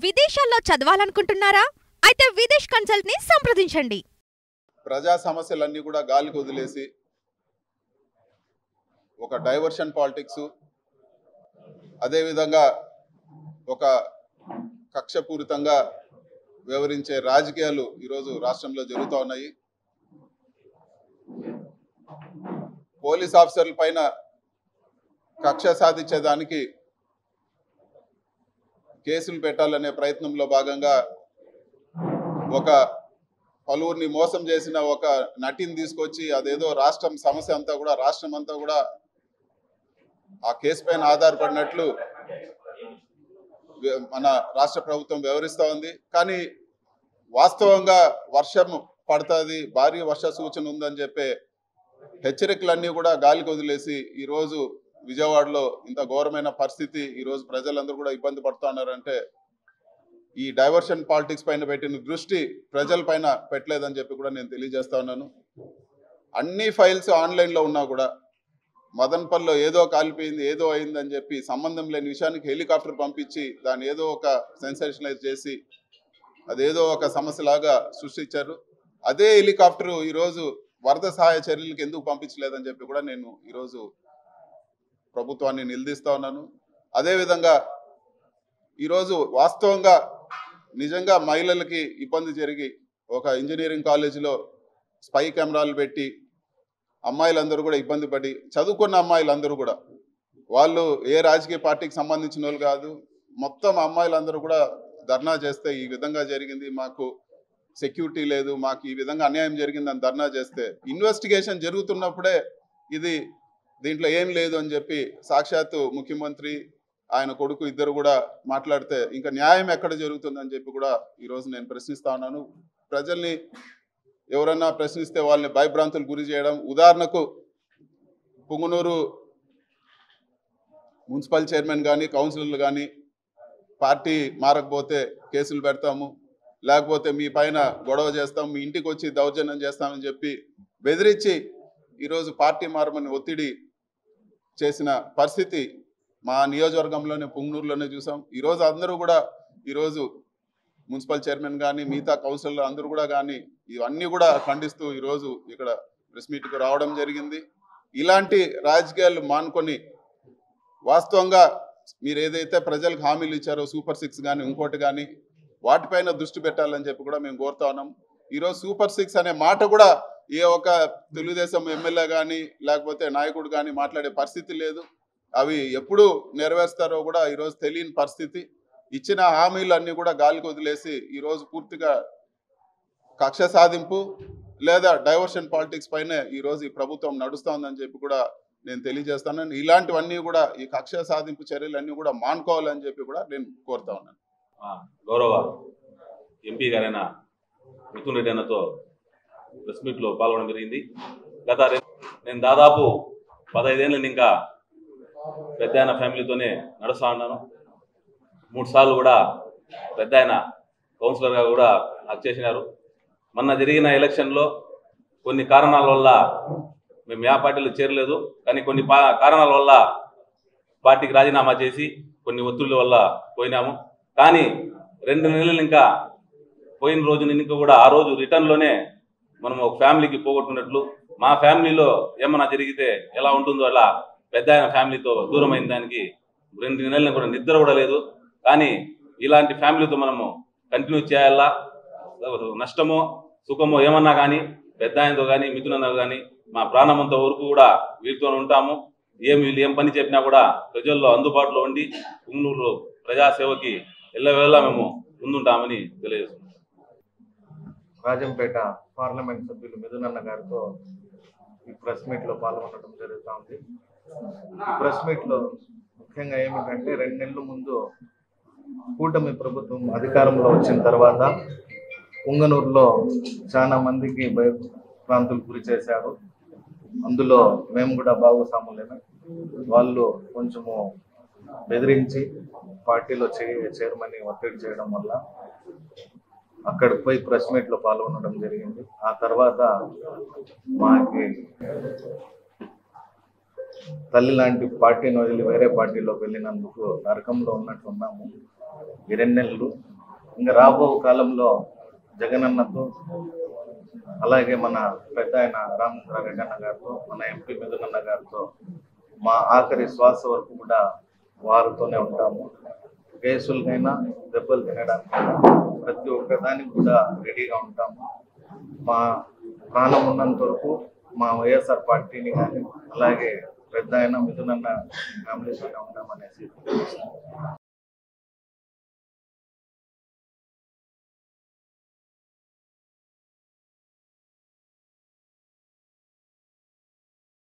విదేశాల్లో చదవాలనుకుంటున్నారా? అయితే విదేశ్ కన్సల్ట్ ని సంప్రదించండి. ప్రజా సమస్యలన్నీ కూడా గాలికి వదిలేసి ఒక డైవర్షన్ పాలిటిక్స్, అదేవిధంగా ఒక కక్షపూరితంగా వ్యవహరించే రాజకీయాలు ఈరోజు రాష్ట్రంలో జరుగుతూ ఉన్నాయి. పోలీస్ ఆఫీసర్ల పైన కక్ష సాధించేదానికి కేసులు పెట్టాలనే ప్రయత్నంలో భాగంగా ఒక పలువురిని మోసం చేసిన ఒక నటిని తీసుకొచ్చి అదేదో రాష్ట్రం సమస్య అంతా కూడా రాష్ట్రం అంతా కూడా ఆ కేసు పైన ఆధారపడినట్లు మన రాష్ట్ర ప్రభుత్వం వ్యవహరిస్తూ ఉంది. కానీ వాస్తవంగా వర్షం పడుతుంది, భారీ వర్ష సూచన ఉందని చెప్పే హెచ్చరికలన్నీ కూడా గాలికి వదిలేసి ఈరోజు విజయవాడలో ఇంత ఘోరమైన పరిస్థితి, ఈరోజు ప్రజలందరూ కూడా ఇబ్బంది పడుతున్నారంటే ఈ డైవర్షన్ పాలిటిక్స్ పైన పెట్టిన దృష్టి ప్రజల పైన పెట్టలేదని చెప్పి కూడా నేను తెలియజేస్తా ఉన్నాను. అన్ని ఫైల్స్ ఆన్లైన్లో ఉన్నా కూడా మదన్పల్లిలో ఏదో కాలిపోయింది, ఏదో అయిందని చెప్పి సంబంధం లేని విషయానికి హెలికాప్టర్ పంపించి దాన్ని ఏదో ఒక సెన్సేషనలైజ్ చేసి అదేదో ఒక సమస్యలాగా సృష్టించారు. అదే హెలికాప్టర్ ఈరోజు వరద సహాయ చర్యలకు ఎందుకు పంపించలేదని చెప్పి కూడా నేను ఈరోజు ప్రభుత్వాన్ని నిలదీస్తా ఉన్నాను. అదేవిధంగా ఈరోజు వాస్తవంగా నిజంగా మహిళలకి ఇబ్బంది జరిగి ఒక ఇంజనీరింగ్ కాలేజీలో స్పై కెమెరాలు పెట్టి అమ్మాయిలందరూ కూడా ఇబ్బంది పడి, చదువుకున్న అమ్మాయిలందరూ కూడా వాళ్ళు ఏ రాజకీయ పార్టీకి సంబంధించిన వాళ్ళు కాదు, మొత్తం అమ్మాయిలందరూ కూడా ధర్నా చేస్తే ఈ విధంగా జరిగింది, మాకు సెక్యూరిటీ లేదు, మాకు ఈ విధంగా అన్యాయం జరిగిందని ధర్నా చేస్తే ఇన్వెస్టిగేషన్ జరుగుతున్నప్పుడే ఇది దీంట్లో ఏం లేదు అని చెప్పి సాక్షాత్తు ముఖ్యమంత్రి ఆయన కొడుకు ఇద్దరు కూడా మాట్లాడితే ఇంకా న్యాయం ఎక్కడ జరుగుతుందని చెప్పి కూడా ఈరోజు నేను ప్రశ్నిస్తా ఉన్నాను. ప్రజల్ని ఎవరన్నా ప్రశ్నిస్తే వాళ్ళని భయభ్రాంతులు గురి చేయడం, ఉదాహరణకు పుంగనూరు మున్సిపల్ చైర్మన్ కానీ కౌన్సిలర్లు కానీ పార్టీ మారకపోతే కేసులు పెడతాము, లేకపోతే మీ పైన గొడవ చేస్తాం, మీ ఇంటికి వచ్చి దౌర్జన్యం చేస్తామని చెప్పి బెదిరించి ఈరోజు పార్టీ మారమని ఒత్తిడి చేసిన పరిస్థితి మా నియోజకవర్గంలోనే పుంగనూరులోనే చూసాం. ఈరోజు అందరూ కూడా ఈరోజు మున్సిపల్ చైర్మన్ కానీ మిగతా కౌన్సిలర్ అందరూ కూడా కానీ ఇవన్నీ కూడా ఖండిస్తూ ఈరోజు ఇక్కడ ప్రెస్ మీట్కి రావడం జరిగింది. ఇలాంటి రాజకీయాలు మానుకొని వాస్తవంగా మీరు ఏదైతే ప్రజలకు హామీలు ఇచ్చారో సూపర్ 6 కానీ ఇంకోటి కానీ వాటిపైన దృష్టి పెట్టాలని చెప్పి కూడా మేము కోరుతా ఉన్నాం. ఈరోజు సూపర్ 6 అనే మాట కూడా ఏ ఒక తెలుగుదేశం ఎమ్మెల్యే కానీ లేకపోతే నాయకుడు కానీ మాట్లాడే పరిస్థితి లేదు. అవి ఎప్పుడు నెరవేరుస్తారో కూడా ఈరోజు తెలియని పరిస్థితి. ఇచ్చిన హామీలన్నీ కూడా గాలికి వదిలేసి ఈరోజు పూర్తిగా కక్ష సాధింపు లేదా డైవర్షన్ పాలిటిక్స్ పైనే ఈరోజు ఈ ప్రభుత్వం నడుస్తోందని చెప్పి కూడా నేను తెలియజేస్తాను. ఇలాంటివన్నీ కూడా ఈ కక్ష సాధింపు చర్యలన్నీ కూడా మానుకోవాలని చెప్పి కూడా నేను కోరుతా ఉన్నాను. గౌరవ ఎంపీ గారైన మిథున్ రెడ్డి అన్నతో ప్రెస్ మీట్లో పాల్గొనడం జరిగింది. నేను దాదాపు 15 ఏళ్ళ ఇంకా పెద్ద ఆయన ఫ్యామిలీతోనే నడుస్తూ ఉన్నాను. 3 సార్లు కూడా పెద్ద ఆయన కౌన్సిలర్గా కూడా నాకు చేసినారు. మొన్న జరిగిన ఎలక్షన్లో కొన్ని కారణాల వల్ల మేము ఏ పార్టీలో చేరలేదు, కానీ కొన్ని కారణాల వల్ల పార్టీకి రాజీనామా చేసి కొన్ని ఒత్తిళ్ళ వల్ల పోయినాము. కానీ 2 నెలలు ఇంకా పోయిన రోజు ఇంకా కూడా ఆ రోజు రిటర్న్లోనే మనం ఒక ఫ్యామిలీకి పోగొట్టుకున్నట్లు, మా ఫ్యామిలీలో ఏమన్నా జరిగితే ఎలా ఉంటుందో అలా పెద్ద ఆయన ఫ్యామిలీతో దూరం అయిన దానికి 2 నెలలు కూడా నిద్ర కూడా లేదు. కానీ ఇలాంటి ఫ్యామిలీతో మనము కంటిన్యూ చేయాలా, నష్టమో సుఖమో ఏమన్నా కానీ పెద్ద ఆయనతో కానీ మిథునతో కానీ మా ప్రాణమంత వరకు కూడా వీరితో ఉంటాము. వీళ్ళు ఏం పని చెప్పినా కూడా ప్రజల్లో అందుబాటులో ఉండి పుంగనూరు ప్రజాసేవకి ఎల్లవేళలా మేము ముందుంటామని తెలియజేస్తున్నాం. రాజంపేట పార్లమెంట్ సభ్యులు మిథునన్న గారితో ఈ ప్రెస్ మీట్లో పాల్గొనడం జరుగుతూ ఉంది. ఈ ప్రెస్ మీట్లో ముఖ్యంగా ఏమిటంటే 2 నెలల ముందు కూటమి ప్రభుత్వం అధికారంలో వచ్చిన తర్వాత పుంగనూరులో చాలా మందికి భయభ్రాంతులు గురి చేశారు. అందులో మేము కూడా భాగస్వాములేమే. వాళ్ళు కొంచెము బెదిరించి పార్టీలో చేరమని ఒత్తిడి చేయడం వల్ల అక్కడికి పోయి ప్రెస్ మీట్లో పాల్గొనడం జరిగింది. ఆ తర్వాత మాకి తల్లి లాంటి పార్టీని వదిలి వేరే పార్టీలోకి వెళ్ళినందుకు నరకంలో ఉన్నట్లున్నాము. ఈ 2 నెలలు. ఇంకా రాబో కాలంలో జగనన్నతో, అలాగే మన పెద్ద ఆయన రామచంద్రారెడ్డి అన్న గారితో, మన ఎంపీ మిథునన్న గారితో మా ఆఖరి శ్వాస వరకు కూడా వారితోనే ఉంటాము. కేసులకైనా దెబ్బలు తినడానికైనా ప్రతి ఒక్క దానికి కూడా రెడీగా ఉంటాము. మా ప్రాణం ఉన్నంత వరకు మా వైఎస్ఆర్ పార్టీని కానీ అలాగే పెద్ద ఆయన మిథునన్న ఫ్యామిలీతోనే ఉంటామనేసి